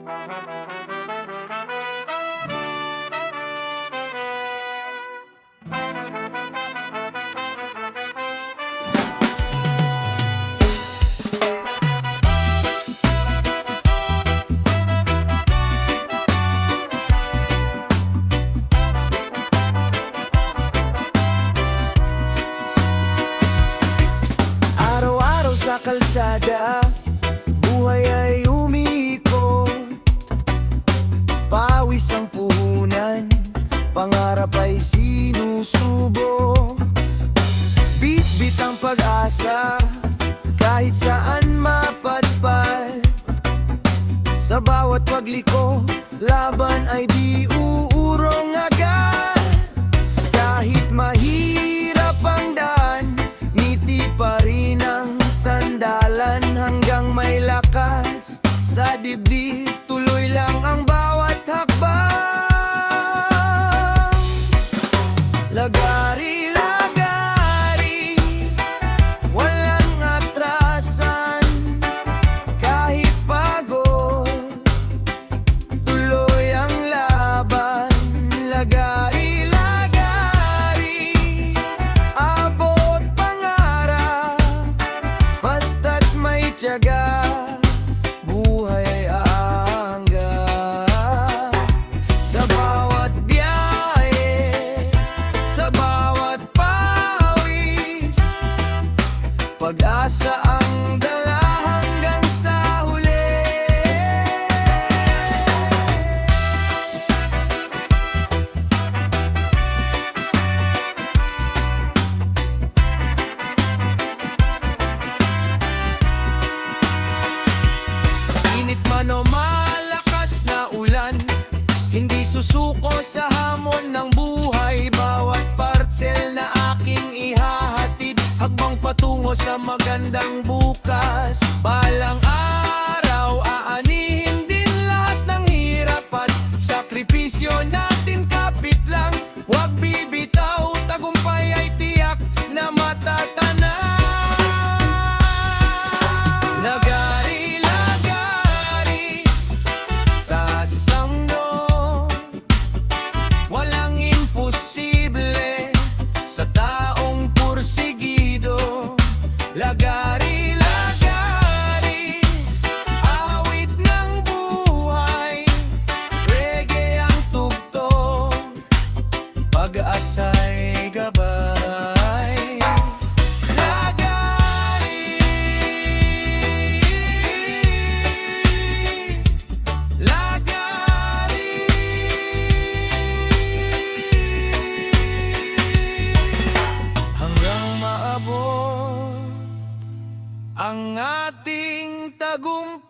Araw-araw sa kalsada, buhay ay umiikot. Pawis ang puhunan, pangarap ay sinusubo. Bit-bit ang pag-asa, kahit saan mapadpad. Sa bawat pagliko, laban ay di uurong agad. Kahit mahirap ang daan, ngiti pa rin ang sandalan. Hanggang may lakas sa dibdib, tuloy lang ang bawat hakbang. Lagari-lagari, walang atrasan. Kahit pagod, tuloy ang laban. Lagari-lagari, abot pangarap. Basta't may tiyaga, buhay ay aangat. Sa bawat biyahe, sa bawat pawis, pag-asa ang dala hanggang sa huli. Init man o malakas na ulan, hindi susuko sa hamon ng buhay. Bawat parcel na aking ihahatid, hakbang patungo sa magandang bukas. Balang araw, aanihin din lahat ng hirap at sakripisyo natin. Kapit lang, huwag bibitaw, tagumpay ay tiyak na matatanaw. Lagari-lagari, taas ang noo, walang imposible sa taong pursigido. Lagari-lagari, awit ng buhay, reggae ang tugtog, pag-asa'y gabay. Lagari, lagari, hanggang maabot ang ating tagumpay.